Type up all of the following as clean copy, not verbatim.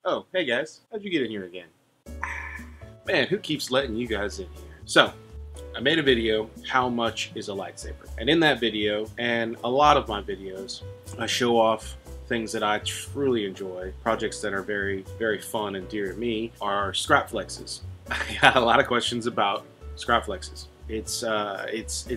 Oh, hey guys, how'd you get in here again? Man, who keeps letting you guys in here? So, I made a video, how much is a lightsaber? And in that video, and a lot of my videos, I show off things that I truly enjoy. Projects that are very, very fun and dear to me are Scrapflexes. I got a lot of questions about Scrapflexes. It's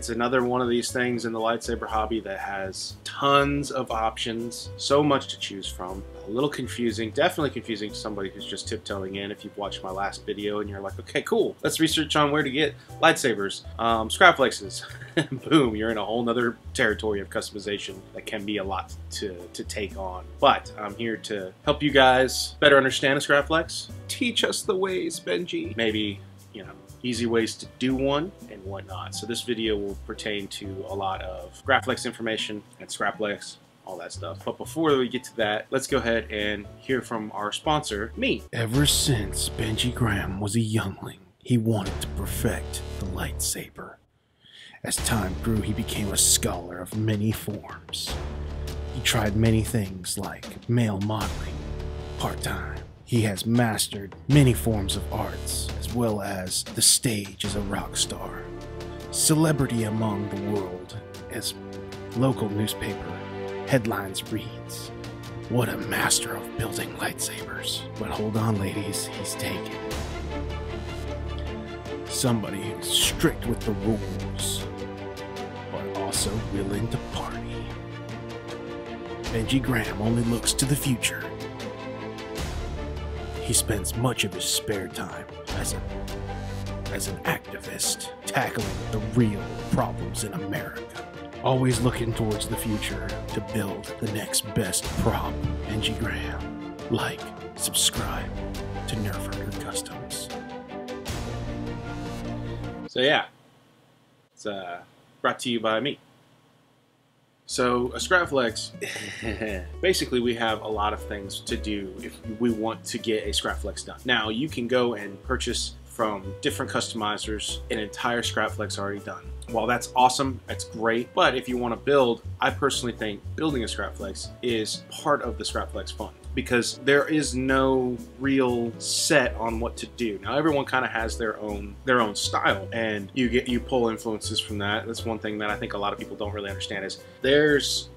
another one of these things in the lightsaber hobby that has tons of options, so much to choose from. A little confusing, definitely confusing to somebody who's just tiptoeing in. If you've watched my last video and you're like, okay, cool, let's research on where to get lightsabers, Scrapflexes. Boom, you're in a whole nother territory of customization that can be a lot to take on. But I'm here to help you guys better understand a Scrapflex. Teach us the ways, Benji. Maybe, you know, easy ways to do one and whatnot. So this video will pertain to a lot of Graflex information and Scrapflex, all that stuff. But before we get to that, let's go ahead and hear from our sponsor, me. Ever since Benji Graham was a youngling, he wanted to perfect the lightsaber. As time grew, he became a scholar of many forms. He tried many things like male modeling, part-time. He has mastered many forms of arts, as well as the stage as a rock star. Celebrity among the world, as local newspaper headlines reads, "What a master of building lightsabers." But hold on, ladies, he's taken. Somebody who's strict with the rules, but also willing to party. Benji Graham only looks to the future. He spends much of his spare time as an activist, tackling the real problems in America. Always looking towards the future to build the next best prop. Benji Graham. Like, subscribe to Nerfurger Customs. So yeah, it's brought to you by me. So a Scrapflex, basically we have a lot of things to do if we want to get a Scrapflex done. Now you can go and purchase from different customizers an entire Scrapflex already done. While that's awesome, that's great, but if you want to build, I personally think building a Scrapflex is part of the Scrapflex fun, because there is no real set on what to do. Now everyone kind of has their own style, and you pull influences from that. That's one thing that I think a lot of people don't really understand, is there's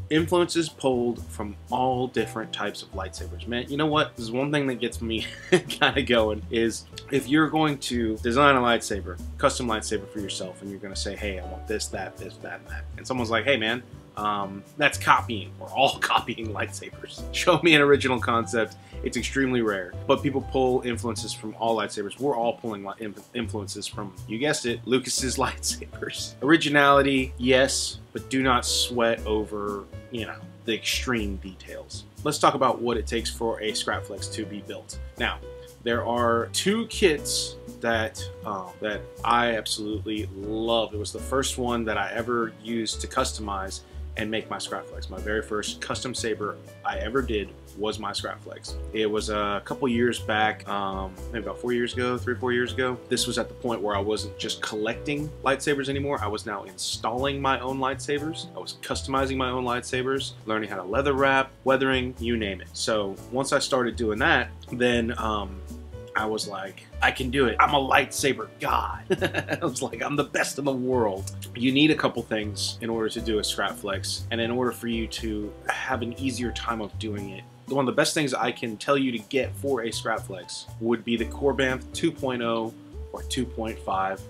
influences pulled from all different types of lightsabers. Man, you know what? This is one thing that gets me kind of going, is if you're going to design a lightsaber, custom lightsaber for yourself, and you're going to say, hey, I want this, that, and that, and someone's like, hey man, that's copying. We're all copying lightsabers. Show me an original concept. It's extremely rare, but people pull influences from all lightsabers. We're all pulling influences from, you guessed it, Lucas's lightsabers. Originality, yes, but do not sweat over, you know, the extreme details. Let's talk about what it takes for a Scrapflex to be built. Now, there are two kits that I absolutely love. It was the first one that I ever used to customize and make my Scrapflex. My very first custom saber I ever did was my Scrapflex. It was a couple years back, maybe about 4 years ago, 3 or 4 years ago. This was at the point where I wasn't just collecting lightsabers anymore. I was now installing my own lightsabers. I was customizing my own lightsabers, learning how to leather wrap, weathering, you name it. So once I started doing that, then I was like, I can do it. I'm a lightsaber god. I was like, I'm the best in the world. You need a couple things in order to do a Scrapflex, and in order for you to have an easier time of doing it. One of the best things I can tell you to get for a Scrapflex would be the Corbanth 2.0 or 2.5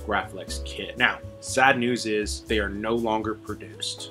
Graflex kit. Now, sad news is they are no longer produced.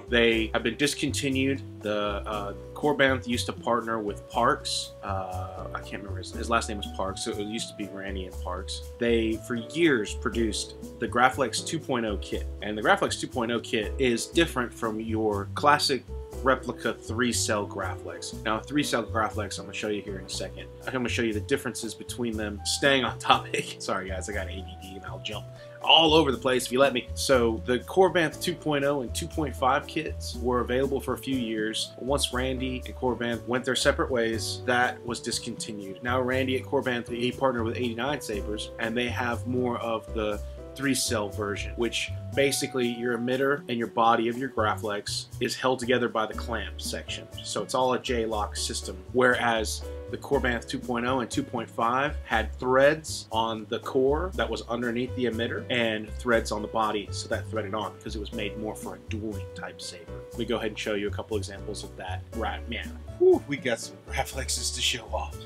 They have been discontinued. The Corbanth used to partner with Parks. I can't remember, his last name was Parks, so it used to be Randy and Parks. They, for years, produced the Graflex 2.0 kit. And the Graflex 2.0 kit is different from your classic replica 3-cell Graflex. Now, a 3-cell Graflex, I'm going to show you here in a second. I'm going to show you the differences between them. Staying on topic. Sorry guys, I got ADD and I'll jump all over the place if you let me. So the Corbanth 2.0 and 2.5 kits were available for a few years. Once Randy and Corbanth went their separate ways, that was discontinued. Now Randy at Corbanth, he partnered with 89 Sabers, and they have more of the 3-cell version, which basically your emitter and your body of your Graflex is held together by the clamp section. So it's all a J-lock system, whereas the Corbanth 2.0 and 2.5 had threads on the core that was underneath the emitter and threads on the body, so that threaded on because it was made more for a dueling type saber. Let me go ahead and show you a couple examples of that right now. Whew, we got some Graflexes to show off.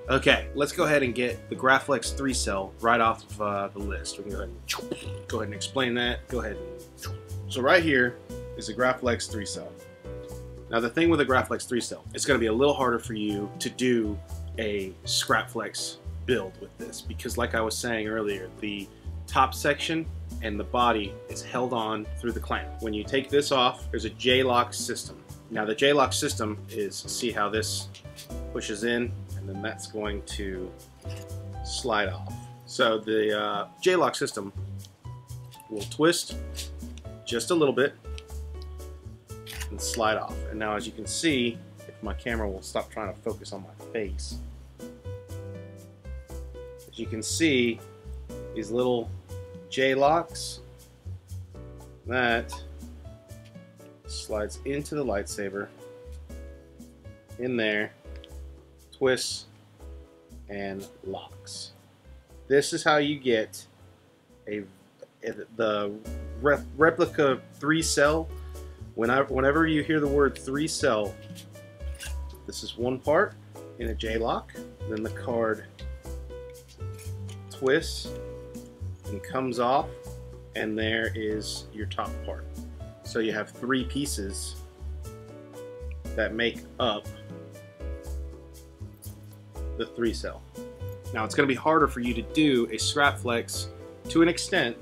Okay, let's go ahead and get the Graflex 3-cell right off of the list. We can go ahead and explain that. Go ahead. So right here is the Graflex 3-cell. Now the thing with the Graflex 3-cell, it's going to be a little harder for you to do a Scrapflex build with this because, like I was saying earlier, the top section and the body is held on through the clamp. When you take this off, there's a J-lock system. Now the J-lock system is, see how this pushes in, and then that's going to slide off. So the J-lock system will twist just a little bit and slide off. And now, as you can see, if my camera will stop trying to focus on my face, as you can see, these little J-locks, that slides into the lightsaber, in there, twists, and locks. This is how you get the replica 3-cell. Whenever you hear the word 3-cell, this is one part in a J-lock, then the card twists and comes off, and there is your top part. So you have 3 pieces that make up the 3-cell. Now it's going to be harder for you to do a Scrapflex to an extent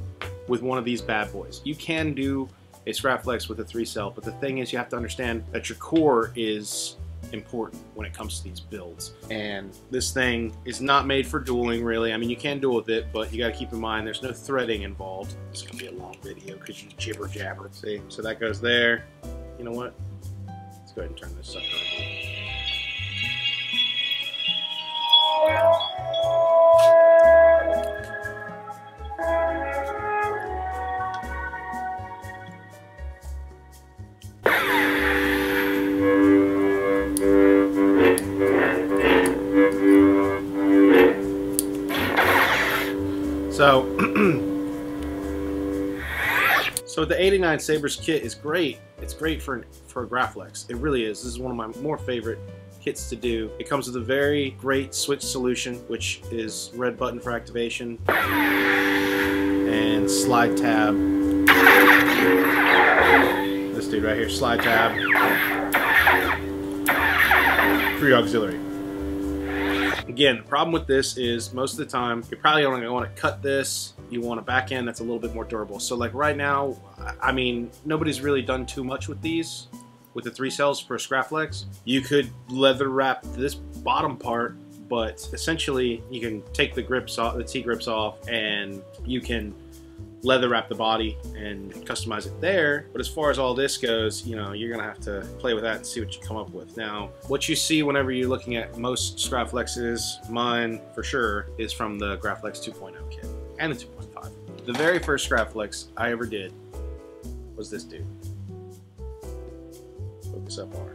with one of these bad boys. You can do a Scrapflex with a 3-cell, but the thing is, you have to understand that your core is important when it comes to these builds. And this thing is not made for dueling, really. I mean, you can duel with it, but you got to keep in mind there's no threading involved. It's going to be a long video because you jibber jabber. See? So that goes there. You know what? Let's go ahead and turn this sucker on. So the 89 Sabres kit is great. It's great for a Graflex. It really is. This is one of my more favorite kits to do. It comes with a very great switch solution, which is red button for activation and slide tab. This dude right here, slide tab for your auxiliary. Again, the problem with this is most of the time you're probably only going to want to cut this. You want a back end that's a little bit more durable. So like right now, I mean, nobody's really done too much with these, with the 3-cells for a Scrapflex. You could leather wrap this bottom part, but essentially you can take the grips off, the T-grips off, and you can leather wrap the body and customize it there. But as far as all this goes, you know, you're gonna have to play with that and see what you come up with. Now, what you see whenever you're looking at most Scrapflexes, mine for sure, is from the Graflex 2.0 kit and the 2.5. The very first Scrapflex I ever did was this dude. Focus up on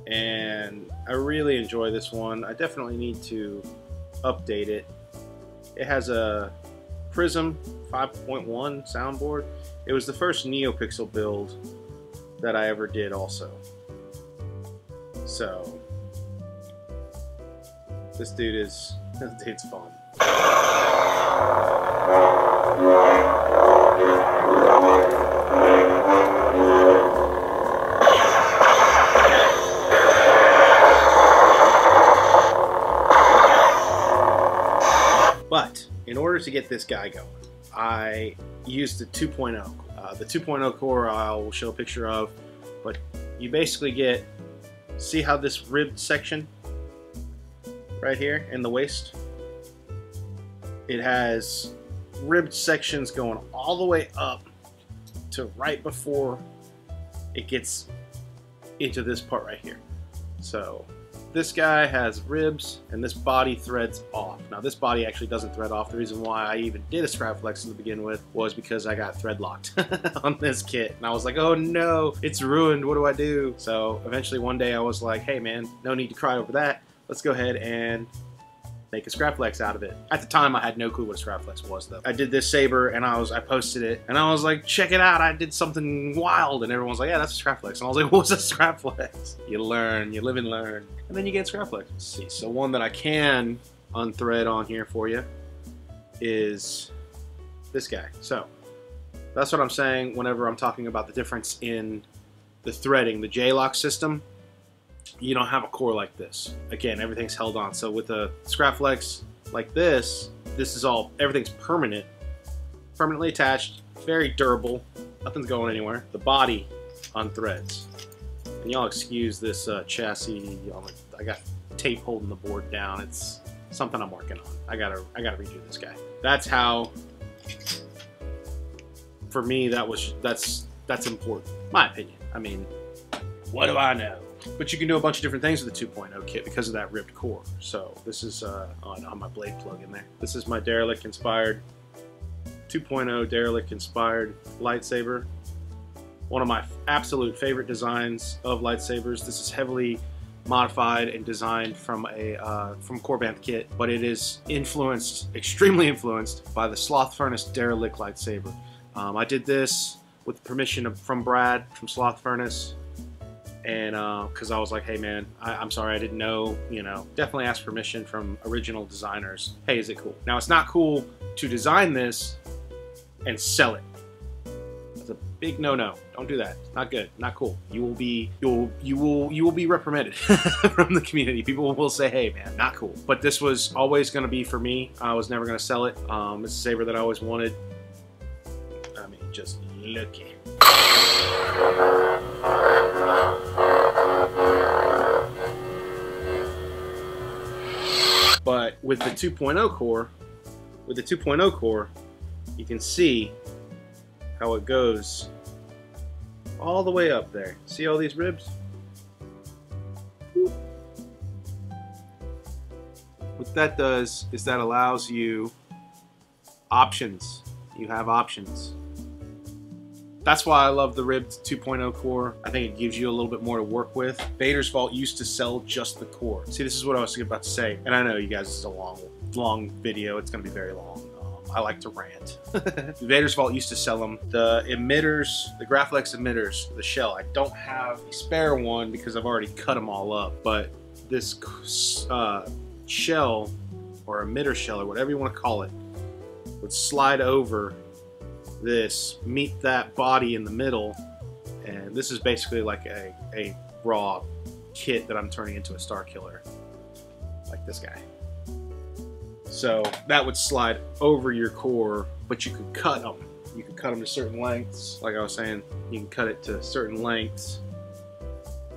it. And I really enjoy this one. I definitely need to update it. It has a Prism 5.1 soundboard. It was the first NeoPixel build that I ever did also. So this dude's fun. But in order to get this guy going, I used the 2.0. The 2.0 core I will show a picture of, but you basically get, see how this ribbed section right here in the waist? It has ribbed sections going all the way up to right before it gets into this part right here. So this guy has ribs, and this body threads off. Now this body actually doesn't thread off. The reason why I even did a Scrapflex to begin with was because I got thread locked on this kit. And I was like, oh no, it's ruined, what do I do? So eventually one day I was like, hey man, no need to cry over that. Let's go ahead and make a Scrapflex out of it. At the time, I had no clue what a Scrapflex was, though. I did this saber, and I posted it, and I was like, check it out, I did something wild, and everyone's like, yeah, that's a Scrapflex. And I was like, what's a Scrapflex? You learn, you live and learn, and then you get Scrapflex. Let's see, so one that I can unthread on here for you is this guy. So, that's what I'm saying whenever I'm talking about the difference in the threading. The J-lock system, you don't have a core like this. Again, everything's held on. So with a Scrapflex like this is all, everything's permanent, permanently attached, very durable, nothing's going anywhere. The body unthreads. And y'all excuse this chassis, I got tape holding the board down. It's something I'm working on. I gotta redo this guy. That's how, for me, that's important. My opinion. I mean, what do I know? But you can do a bunch of different things with the 2.0 kit because of that ribbed core. So this is on my blade plug in there. This is my Derelict inspired 2.0 Derelict inspired lightsaber. One of my absolute favorite designs of lightsabers. This is heavily modified and designed from a from Corbanth kit, but it is influenced, extremely influenced, by the Sloth Furnace Derelict lightsaber. I did this with permission from Brad from Sloth Furnace. And because I was like, hey man, I'm sorry, I didn't know, you know, definitely ask permission from original designers. Hey, is it cool? Now it's not cool to design this and sell it. That's a big no-no. Don't do that. Not good. Not cool. You will be reprimanded from the community. People will say, hey man, not cool. But this was always going to be for me. I was never going to sell it. It's a saber that I always wanted. I mean, just look at it. But with the 2.0 core, you can see how it goes all the way up there. See all these ribs? What that does is that allows you options. You have options. That's why I love the ribbed 2.0 core. I think it gives you a little bit more to work with. Vader's Vault used to sell just the core. See, this is what I was about to say. And I know you guys, this is a long video. It's gonna be very long. I like to rant. Vader's Vault used to sell them. The emitters, the Graflex emitters, the shell. I don't have a spare one because I've already cut them all up. But this shell, or emitter shell, or whatever you want to call it, would slide over this, meet that body in the middle, and this is basically like a raw kit that I'm turning into a Starkiller, like this guy. So that would slide over your core, but you could cut them. You could cut them to certain lengths. Like I was saying, you can cut it to certain lengths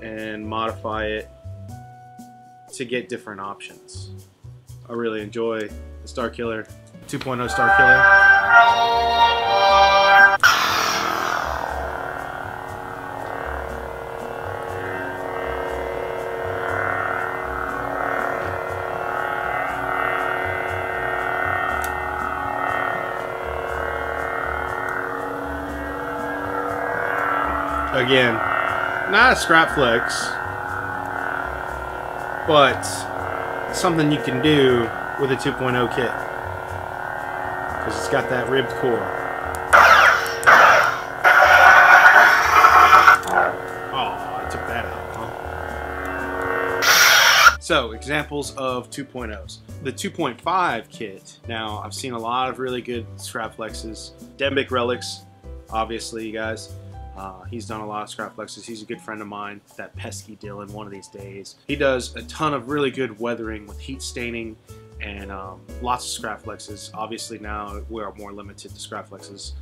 and modify it to get different options. I really enjoy the Starkiller, 2.0 Starkiller. Again, not a Scrapflex, but something you can do with a 2.0 kit, because it's got that ribbed core. Oh, I took that out, huh? So, examples of 2.0s. The 2.5 kit. Now, I've seen a lot of really good Scrapflexes. Dembic Relics, obviously, you guys. He's done a lot of Scrapflexes. He's a good friend of mine, that pesky Dylan, one of these days. He does a ton of really good weathering with heat staining and lots of Scrapflexes. Obviously now we are more limited to Scrapflexes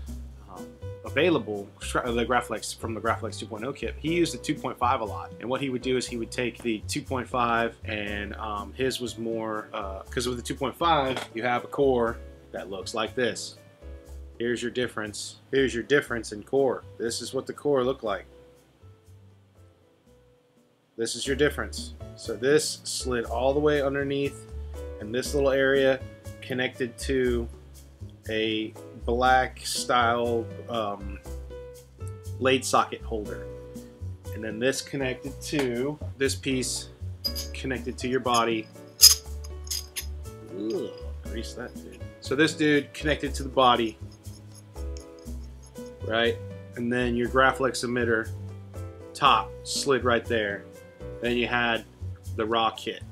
available. The Graflex from the Graflex 2.0 kit. He used the 2.5 a lot, and what he would do is he would take the 2.5 and his was more, because with the 2.5 you have a core that looks like this. Here's your difference. Here's your difference in core. This is what the core looked like. this is your difference. So this slid all the way underneath, and this little area connected to a black style blade socket holder. And then this connected to, this piece connected to your body. Ugh, grease that dude. So this dude connected to the body, right? And then your Graflex emitter top slid right there. Then you had the raw kit.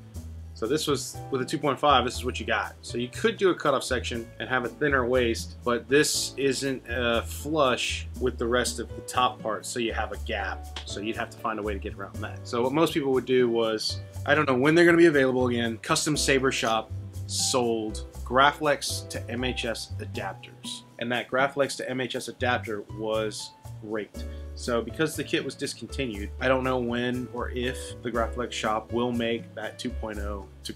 So this was, with a 2.5, this is what you got. So you could do a cutoff section and have a thinner waist, but this isn't flush with the rest of the top part, so you have a gap. So you'd have to find a way to get around that. So what most people would do was, I don't know when they're gonna be available again, Custom Saber Shop sold Graflex to MHS adapters. And that Graflex to MHS adapter was great. So because the kit was discontinued, I don't know when or if the Graflex shop will make that 2.0 to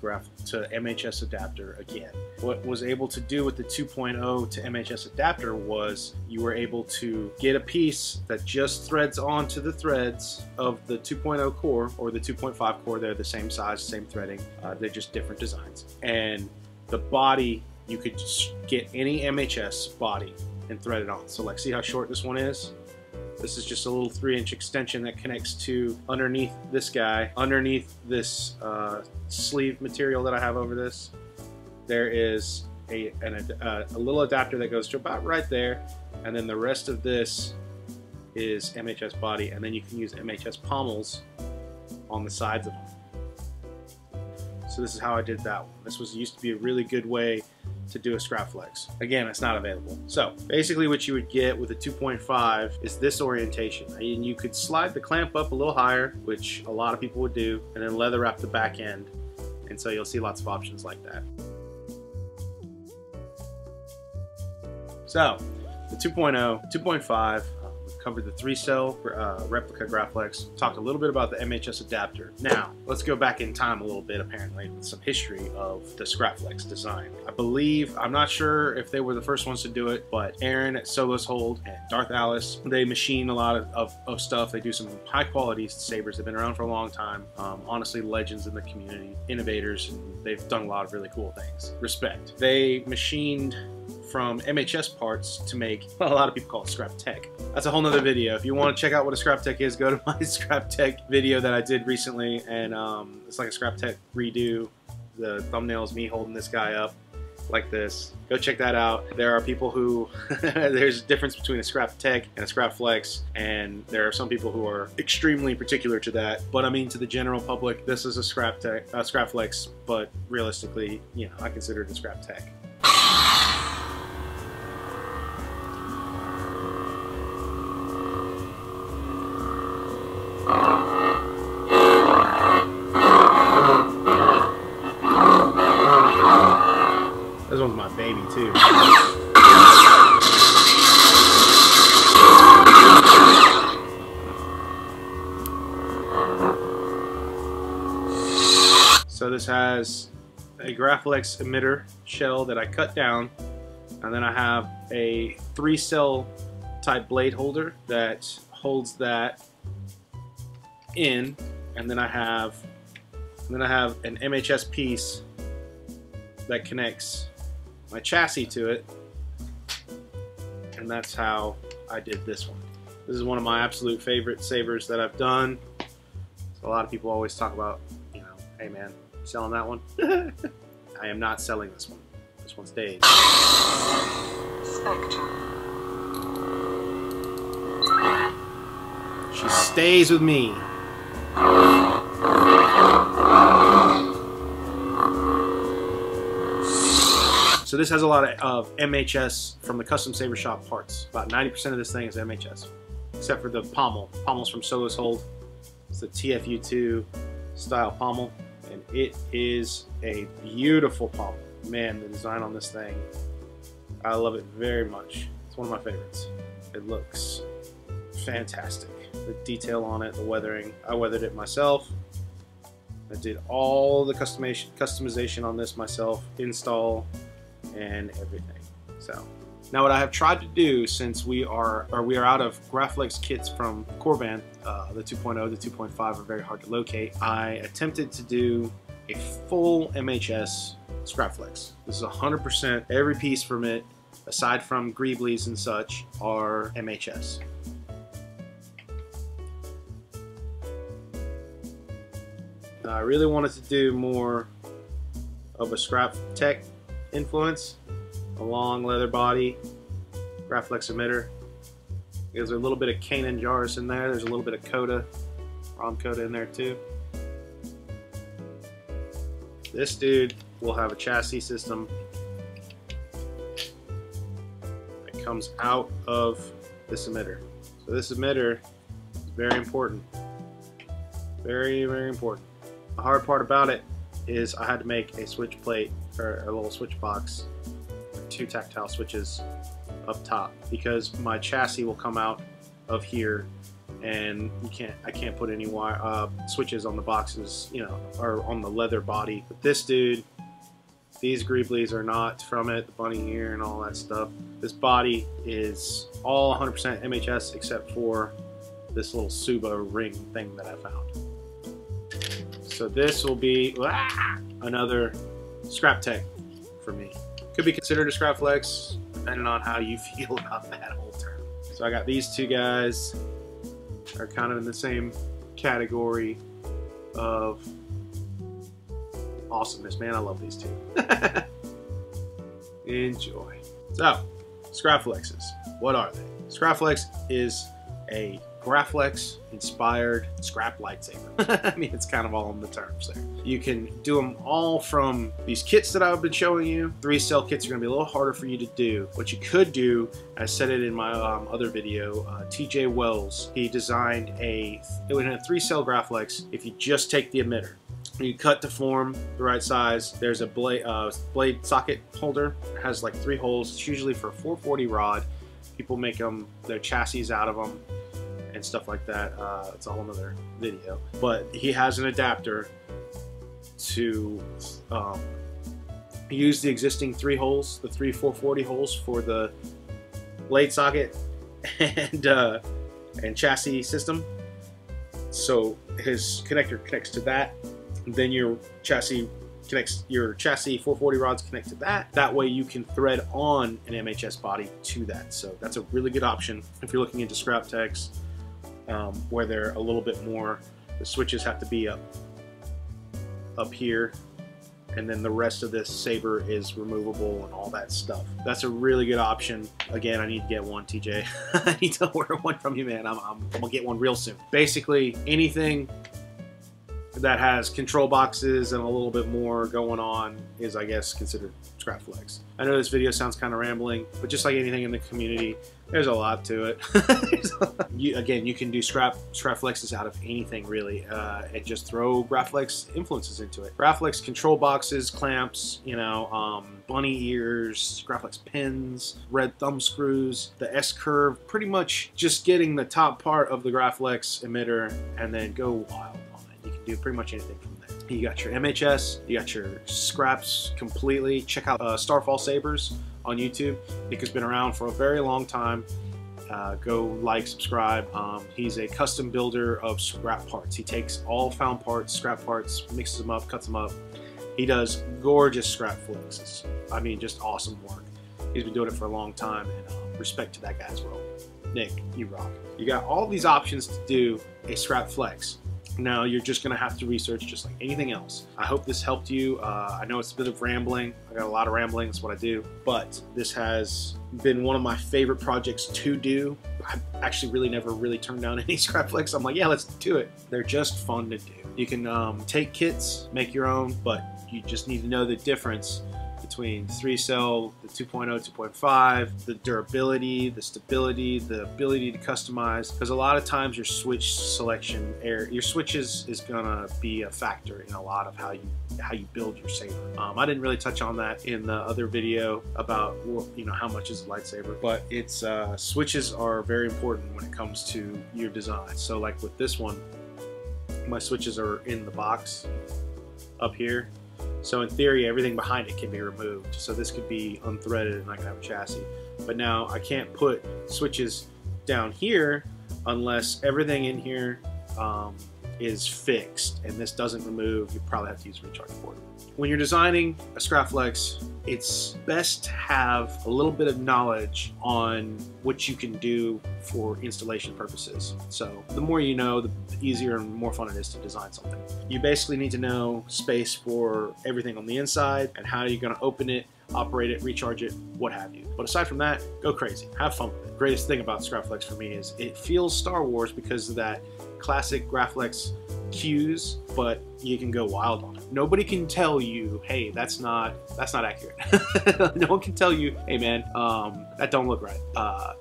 MHS adapter again. What was able to do with the 2.0 to MHS adapter was you were able to get a piece that just threads onto the threads of the 2.0 core or the 2.5 core. They're the same size, same threading, they're just different designs. And the body, you could just get any MHS body and thread it on. So like, see how short this one is? This is just a little 3-inch extension that connects to underneath this guy, underneath this sleeve material that I have over this. There is a little adapter that goes to about right there, and then the rest of this is MHS body, and then you can use MHS pommels on the sides of them. So this is how I did that one. This used to be a really good way to do a Scrapflex. Again, it's not available. So basically what you would get with a 2.5 is this orientation. And you could slide the clamp up a little higher, which a lot of people would do, and then leather wrap the back end. And so you'll see lots of options like that. So the 2.0, 2.5, covered the 3-cell replica Graflex, talked a little bit about the MHS adapter. Now, let's go back in time a little bit, apparently, with some history of the Scrapflex design. I believe, I'm not sure if they were the first ones to do it, but Aaron at Solos Hold and Darth Alice, they machine a lot of stuff. They do some high quality sabers. They've been around for a long time. Honestly, legends in the community, innovators, and they've done a lot of really cool things. Respect. They machined from MHS parts to make, well, a lot of people call it scrap tech. That's a whole nother video. If you want to check out what a scrap tech is, go to my scrap tech video that I did recently, and it's like a scrap tech redo. The thumbnail is me holding this guy up like this. Go check that out. There are people who, there's a difference between a scrap tech and a scrap flex, and there are some people who are extremely particular to that. But I mean, to the general public, this is a scrap tech, scrap flex, but realistically, you know, I consider it a scrap tech. This one's my baby too. So this has a Graflex emitter shell that I cut down, and then I have a 3-cell type blade holder that holds that in, and then I have an MHS piece that connects my chassis to it, and that's how I did this one. This is one of my absolute favorite sabers that I've done. So a lot of people always talk about, you know, hey man, you selling that one? I am not selling this one. This one stays. She stays with me. So this has a lot of MHS from the Custom Saber Shop parts. About 90% of this thing is MHS, except for the pommel. Pommel's from Solos Hold. It's the TFU2 style pommel, and it is a beautiful pommel. Man, the design on this thing, I love it very much. It's one of my favorites. It looks fantastic. The detail on it, the weathering. I weathered it myself. I did all the customization on this myself, install and everything. So Now what I have tried to do, since we are out of Graflex kits from Corban, the 2.0, the 2.5 are very hard to locate, I attempted to do a full MHS Scrapflex. This is 100%, every piece from it, aside from greeblies and such, are MHS. I really wanted to do more of a scrap tech influence. A long leather body, Graflex emitter. There's a little bit of Kanan Jarvis in there. There's a little bit of Coda, ROM Coda in there too. This dude will have a chassis system that comes out of this emitter. So this emitter is very important. Very, very important. The hard part about it is I had to make a switch plate, or a little switch box, 2 tactile switches up top, because my chassis will come out of here, and I can't put any wire switches on the boxes, you know, or on the leather body. But this dude, these greeblies are not from it, the bunny ear and all that stuff. This body is all 100% MHS except for this little Suba ring thing that I found. So this will be another scrap tech for me. Could be considered a Scrapflex, depending on how you feel about that whole term. So I got these two guys, are kind of in the same category of awesomeness. Man, I love these two. Enjoy. So, Scrapflexes. What are they? Scrapflex is a Graflex inspired scrap lightsaber. I mean, it's kind of all in the terms there. You can do them all from these kits that I've been showing you. 3-cell kits are going to be a little harder for you to do. What you could do, I said it in my other video, TJ Wells, he designed a 3-cell Graflex. If you just take the emitter, you cut to form the right size. There's a blade socket holder. It has like 3 holes. It's usually for a 440 rod. People make their chassis out of them and stuff like that. It's a whole nother video. But he has an adapter to use the existing 3 holes, the 3 440 holes for the blade socket and chassis system. So his connector connects to that. Then your chassis 440 rods connect to that. That way you can thread on an MHS body to that. So that's a really good option if you're looking into scrap techs, where they're a little bit more, the switches have to be up here, and then the rest of this saber is removable and all that stuff. That's a really good option. Again, I need to get one, TJ. I need to order one from you, man. I'm gonna get one real soon. Basically, anything that has control boxes and a little bit more going on is, I guess, considered Scrapflex. I know this video sounds kind of rambling, but just like anything in the community, there's a lot to it. Again, you can do Scrapflexes out of anything really, and just throw Graflex influences into it. Graflex control boxes, clamps, you know, bunny ears, Graflex pins, red thumb screws, the S-curve, pretty much just getting the top part of the Graflex emitter and then go wild on it. You can do pretty much anything from there. You got your MHS, you got your scraps completely. Check out Starfall Sabers on YouTube. Nick has been around for a very long time. Go like, subscribe. He's a custom builder of scrap parts. He takes all found parts, scrap parts, mixes them up, cuts them up. He does gorgeous scrap flexes. I mean, just awesome work. He's been doing it for a long time, and respect to that guy's role. Nick, you rock. You got all these options to do a scrap flex. Now you're just going to have to research just like anything else. I hope this helped you. I know it's a bit of rambling. I got a lot of rambling. That's what I do. But this has been one of my favorite projects to do. I've actually never really turned down any Scrapflex. I'm like, yeah, let's do it. They're just fun to do. You can take kits, make your own, but you just need to know the difference between 3-cell, the 2.0, 2.5, the durability, the stability, the ability to customize. Because a lot of times your switch selection, your switches is gonna be a factor in a lot of how you build your saber. I didn't really touch on that in the other video about, you know, how much is a lightsaber, but it's switches are very important when it comes to your design. So like with this one, my switches are in the box up here. So in theory, everything behind it can be removed. So this could be unthreaded and I can have a chassis. But now I can't put switches down here unless everything in here is fixed, and this doesn't remove. You probably have to use a recharge port. When you're designing a Scrapflex, it's best to have a little bit of knowledge on what you can do for installation purposes. So the more you know, the easier and more fun it is to design something. You basically need to know space for everything on the inside and how you're going to open it, operate it, recharge it, what have you. But aside from that, go crazy, have fun with it. The greatest thing about Scrapflex for me is it feels Star Wars because of that classic Graflex cues, but you can go wild on it. Nobody can tell you, hey, that's not accurate. No one can tell you, hey man, that don't look right.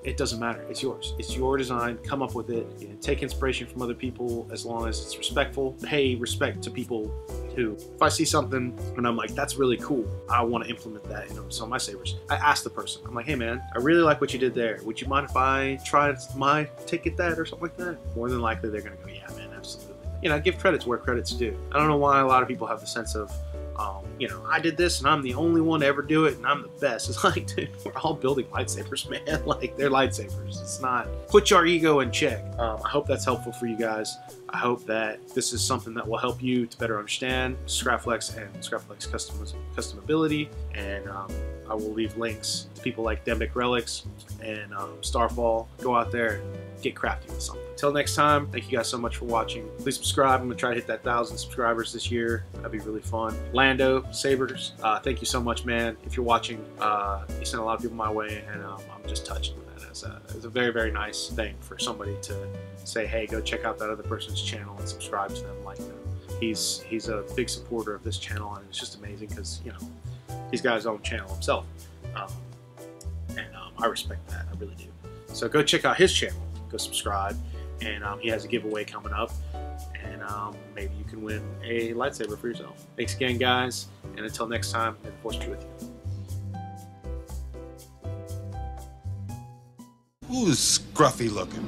It doesn't matter. It's yours. It's your design. Come up with it. You know, take inspiration from other people as long as it's respectful. Pay respect to people who, if I see something and I'm like, that's really cool, I want to implement that in some of my sabers. I ask the person, I'm like, hey man, I really like what you did there. Would you mind if I try my take at that or something like that? More than likely they're gonna go, yeah man, absolutely. You know, give credit to where credit's due. I don't know why a lot of people have the sense of, you know, I did this and I'm the only one to ever do it and I'm the best. It's like, dude, we're all building lightsabers, man. Like, they're lightsabers. It's not, put your ego in check. I hope that's helpful for you guys. I hope that this is something that will help you to better understand Scrapflex and Scrapflex customability. And I will leave links to people like Dembic Relics and Starfall. Go out there and get crafty with something. Until next time, thank you guys so much for watching. Please subscribe. I'm gonna try to hit that 1,000 subscribers this year. That'd be really fun. Lando, Sabers, thank you so much, man. If you're watching, you sent a lot of people my way, and I'm just touched with that. It's a very, very nice thing for somebody to say, hey, go check out that other person's channel and subscribe to them, like them. He's a big supporter of this channel, and it's just amazing because, you know, he's got his own channel himself, and I respect that. I really do. So go check out his channel. Go subscribe, and he has a giveaway coming up, and maybe you can win a lightsaber for yourself. Thanks again, guys, and until next time, may the Force be with you. Who's scruffy looking?